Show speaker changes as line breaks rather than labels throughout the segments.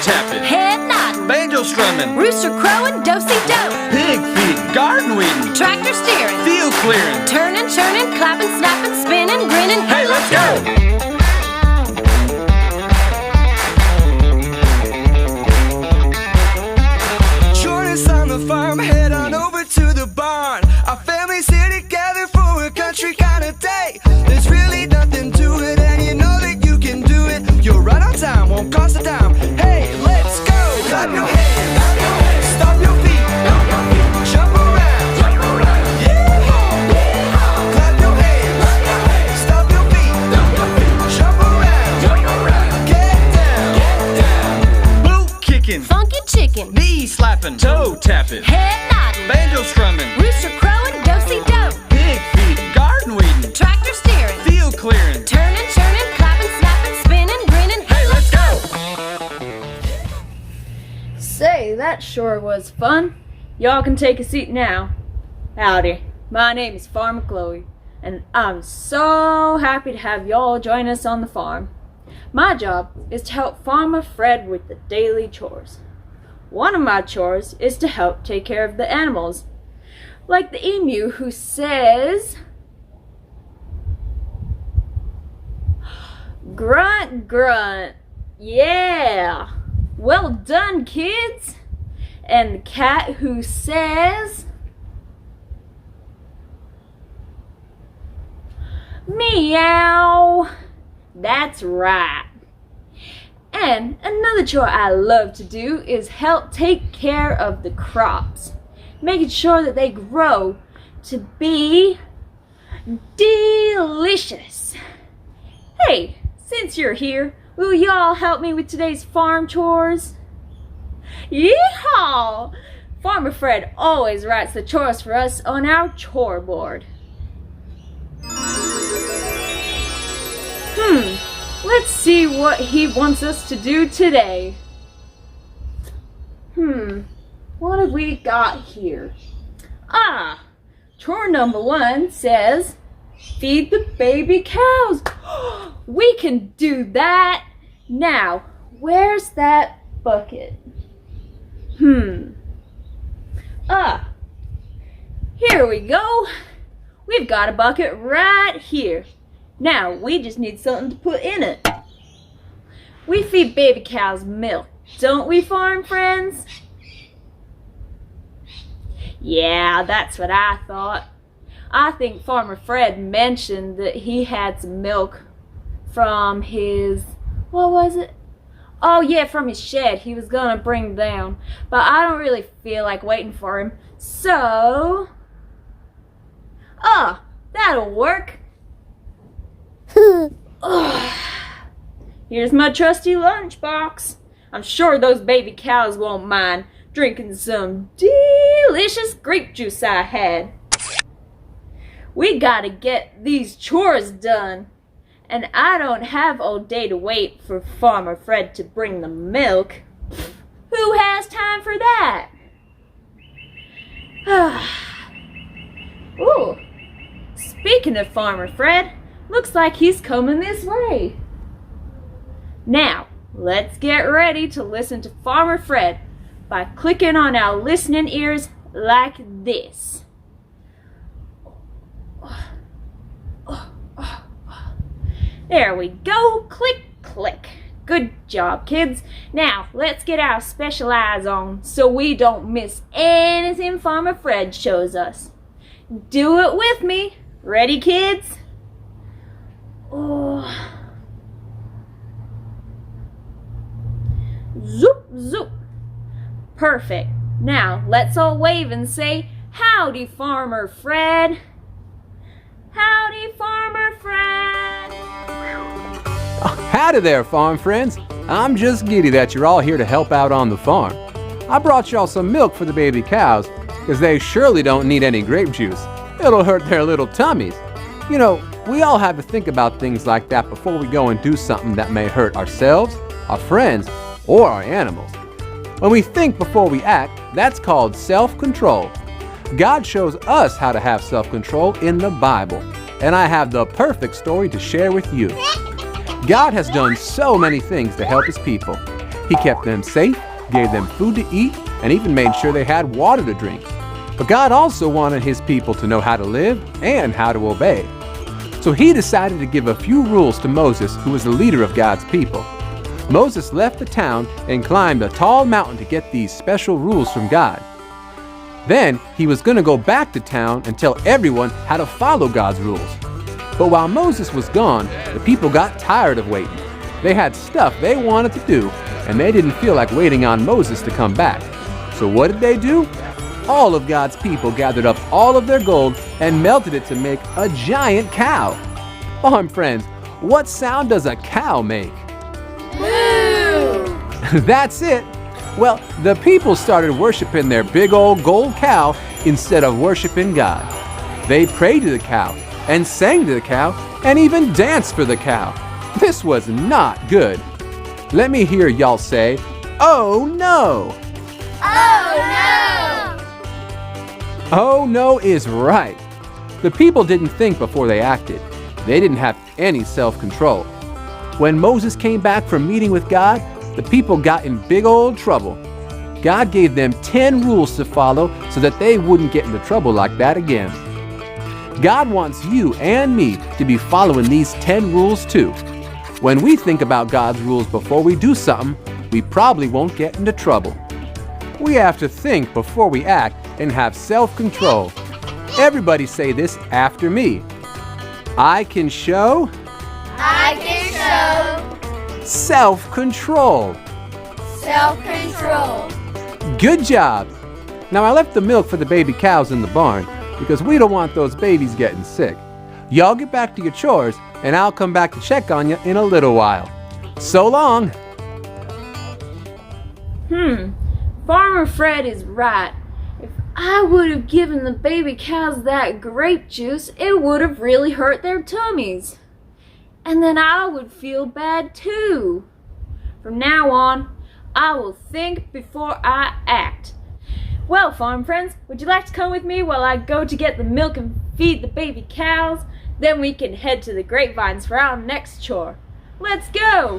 tapping,
head nodding,
banjo strumming,
rooster crowing, do-si-do,
pig feeding, garden weeding,
tractor steering,
field clearing,
turning, churning, clapping, snapping, spinning, grinning.
Hey, let's go!
On the farm, head on over to the barn. Our families here together for a country kind of day. There's really nothing to it, and you know that you can do it. You're right on time, won't cost a dime. Hey, let's go! Clap your hands, stomp your feet, jump around, yeehaw! Clap your hands, stomp your feet, jump around, get down,
Boot kicking,
Funky chicken,
knee slapping, toe tapping,
head nodding,
banjo strumming,
rooster crowing, do-si-do,
pig feeding, garden weeding,
tractor steering,
field clearing,
turning, churning, clapping, snapping, spinning, grinning.
Hey, let's go!
Say, that sure was fun. Y'all can take a seat now. Howdy, my name is Farmer Chloe, and I'm so happy to have y'all join us on the farm. My job is to help Farmer Fred with the daily chores. One of my chores is to help take care of the animals, like the emu who says, grunt, grunt, yeah, well done, kids. And the cat who says, meow, that's right. And another chore I love to do is help take care of the crops, making sure that they grow to be delicious. Hey, since you're here, will y'all help me with today's farm chores? Yeehaw! Farmer Fred always writes the chores for us on our chore board. Let's see what he wants us to do today. What have we got here? Chore number 1 says, feed the baby cows. We can do that. Now, where's that bucket? Here we go. We've got a bucket right here. Now, we just need something to put in it. We feed baby cows milk, don't we, farm friends? Yeah, that's what I thought. I think Farmer Fred mentioned that he had some milk from his, what was it? Oh yeah, from his shed he was gonna bring down. But I don't really feel like waiting for him. So, that'll work. Here's my trusty lunchbox. I'm sure those baby cows won't mind drinking some delicious grape juice I had. We gotta get these chores done. And I don't have all day to wait for Farmer Fred to bring the milk. Who has time for that? Ooh, speaking of Farmer Fred, looks like he's coming this way. Now, let's get ready to listen to Farmer Fred by clicking on our listening ears like this. There we go. Click, click. Good job, kids. Now, let's get our special eyes on so we don't miss anything Farmer Fred shows us. Do it with me. Ready, kids? Zoop, zoop. Perfect. Now, let's all wave and say, howdy, Farmer Fred. Howdy, Farmer Fred.
Howdy there, farm friends. I'm just giddy that you're all here to help out on the farm. I brought y'all some milk for the baby cows, because they surely don't need any grape juice. It'll hurt their little tummies. You know, we all have to think about things like that before we go and do something that may hurt ourselves, our friends, or our animals. When we think before we act, that's called self-control. God shows us how to have self-control in the Bible, and I have the perfect story to share with you. God has done so many things to help his people. He kept them safe, gave them food to eat, and even made sure they had water to drink. But God also wanted his people to know how to live and how to obey. So he decided to give a few rules to Moses, who was the leader of God's people. Moses left the town and climbed a tall mountain to get these special rules from God. Then he was going to go back to town and tell everyone how to follow God's rules. But while Moses was gone, the people got tired of waiting. They had stuff they wanted to do, and they didn't feel like waiting on Moses to come back. So what did they do? All of God's people gathered up all of their gold and melted it to make a giant cow. Farm friends, what sound does a cow make?
Moo!
That's it. Well, the people started worshiping their big old gold cow instead of worshiping God. They prayed to the cow and sang to the cow and even danced for the cow. This was not good. Let me hear y'all say, "Oh no!"
Oh no!
Oh no is right. The people didn't think before they acted. They didn't have any self-control. When Moses came back from meeting with God, the people got in big old trouble. God gave them 10 rules to follow so that they wouldn't get into trouble like that again. God wants you and me to be following these 10 rules too. When we think about God's rules before we do something, we probably won't get into trouble. We have to think before we act and have self-control. Everybody say this after me. I can show
I can show
self-control.
self-control.
Good job. Now I left the milk for the baby cows in the barn because we don't want those babies getting sick. Y'all get back to your chores and I'll come back to check on you in a little while. So long.
Farmer Fred is right. If I would have given the baby cows that grape juice, it would have really hurt their tummies. And then I would feel bad too. From now on, I will think before I act. Well, farm friends, would you like to come with me while I go to get the milk and feed the baby cows? Then we can head to the grapevines for our next chore. Let's go!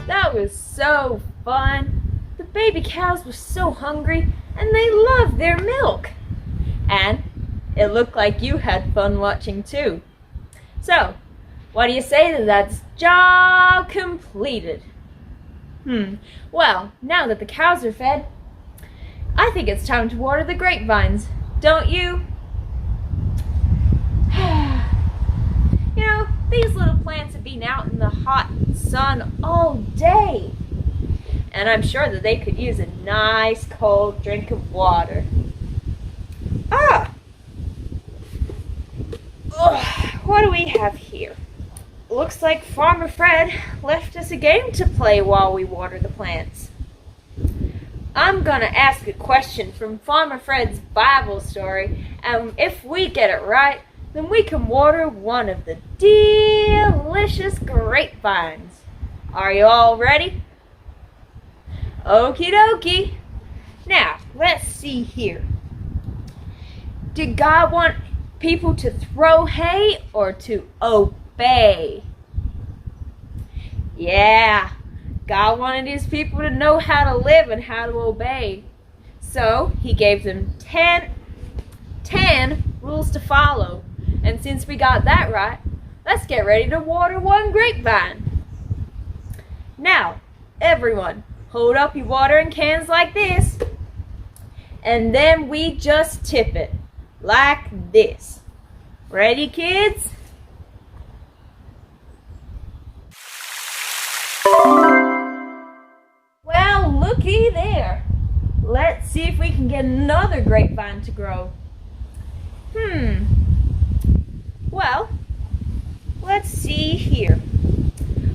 That was so fun. The baby cows were so hungry and they loved their milk. And it looked like you had fun watching too. So, what do you say to that's job completed? Well, now that the cows are fed, I think it's time to water the grapevines, don't you? You know, these little plants have been out in the hot sun all day. And I'm sure that they could use a nice cold drink of water. Ugh, what do we have here? Looks like Farmer Fred left us a game to play while we water the plants. I'm gonna ask a question from Farmer Fred's Bible story, and if we get it right, then we can water one of the delicious grapevines. Are you all ready? Okie dokie. Now, let's see here. Did God want people to throw hay or to obey? Yeah, God wanted his people to know how to live and how to obey. So he gave them 10 rules to follow. And since we got that right, let's get ready to water one grapevine. Now, everyone, hold up your watering cans like this. And then we just tip it like this. Ready, kids? Well, looky there. Let's see if we can get another grapevine to grow. Well, let's see here.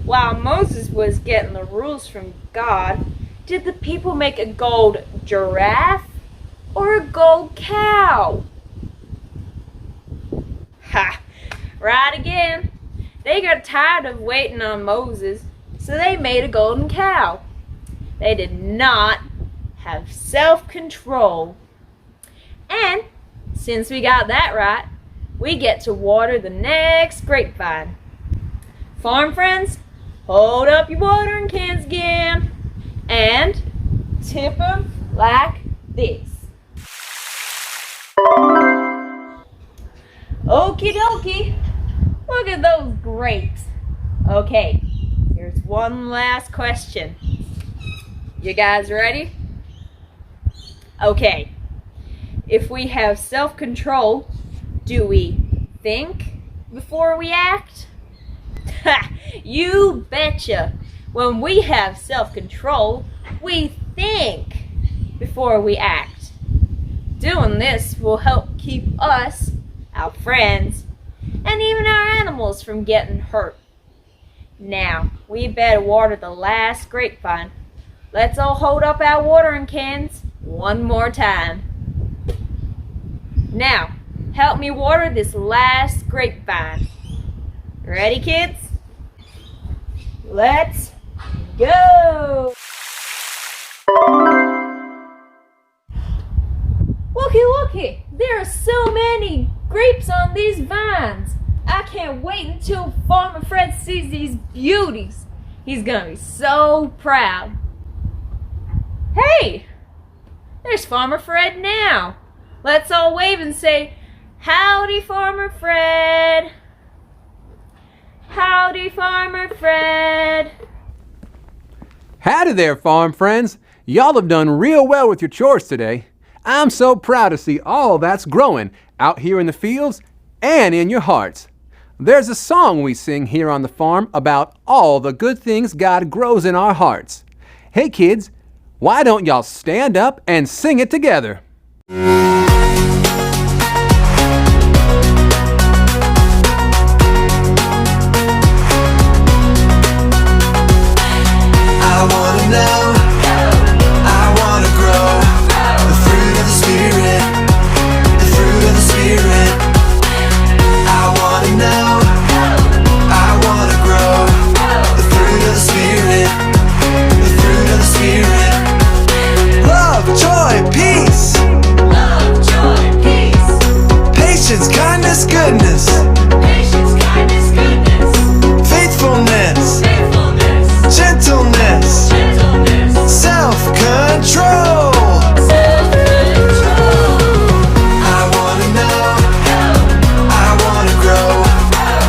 While Moses was getting the rules from God, did the people make a gold giraffe or a gold cow? Ha! Right again. They got tired of waiting on Moses, so they made a golden cow. They did not have self-control. And since we got that right, we get to water the next grapevine. Farm friends, hold up your watering cans again and tip them like this. Okie dokie, look at those grapes. Okay, here's one last question. You guys ready? Okay, if we have self-control, do we think before we act? Ha! You betcha! When we have self-control, we think before we act. Doing this will help keep us, our friends, and even our animals from getting hurt. Now, we better water the last grapevine. Let's all hold up our watering cans one more time. Now, help me water this last grapevine. Ready, kids? Let's go! Looky, there are so many grapes on these vines. I can't wait until Farmer Fred sees these beauties. He's gonna be so proud. Hey, there's Farmer Fred now. Let's all wave and say, howdy, Farmer Fred. Howdy, Farmer Fred.
Howdy there, farm friends. Y'all have done real well with your chores today. I'm so proud to see all that's growing out here in the fields and in your hearts. There's a song we sing here on the farm about all the good things God grows in our hearts. Hey kids, why don't y'all stand up and sing it together?
I wanna know, I wanna grow the fruit of the Spirit, the fruit of the Spirit. I wanna know, I wanna grow the fruit of the Spirit, the fruit of the Spirit. Love, joy, peace. Love, joy, peace. Patience, kindness, goodness. Patience, kindness, goodness. Faithfulness. Faithfulness. Gentleness. Gentleness. Self-control. Self-control. I wanna know, I wanna grow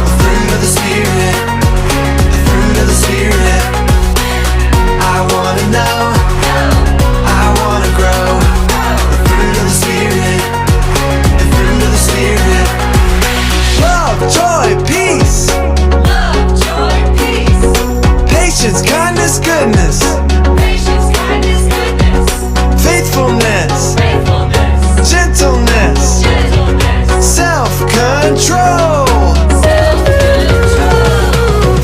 the fruit of the Spirit, the fruit of the Spirit. I wanna know, I wanna grow the fruit of the Spirit, the fruit of the Spirit. Love, joy, peace. Love, joy, peace. Patience, kindness, goodness. Patience, kindness, goodness. Faithfulness. Faithfulness. Gentleness. Gentleness. Self-control. Self-control.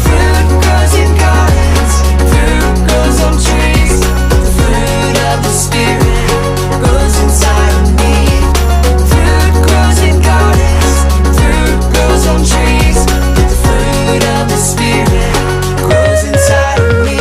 Fruit grows in gardens. Fruit grows on trees. The fruit of the Spirit grows inside of me. Fruit grows in gardens. Fruit grows on trees. The fruit of the Spirit grows inside of me.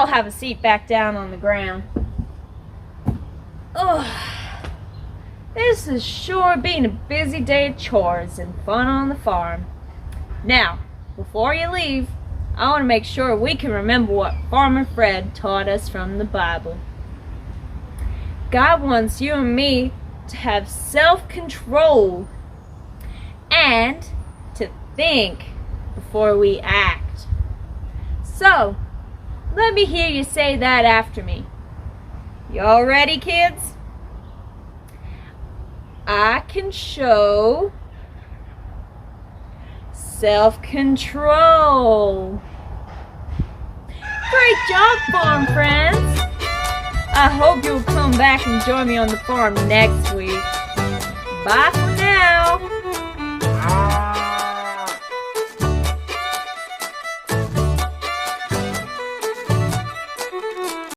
I'll have a seat back down on the ground. Ugh. This has sure been a busy day of chores and fun on the farm. Now, before you leave, I want to make sure we can remember what Farmer Fred taught us from the Bible. God wants you and me to have self-control and to think before we act. So, let me hear you say that after me. Y'all ready, kids? I can show self-control. Great job, farm friends! I hope you'll come back and join me on the farm next week. Bye for now!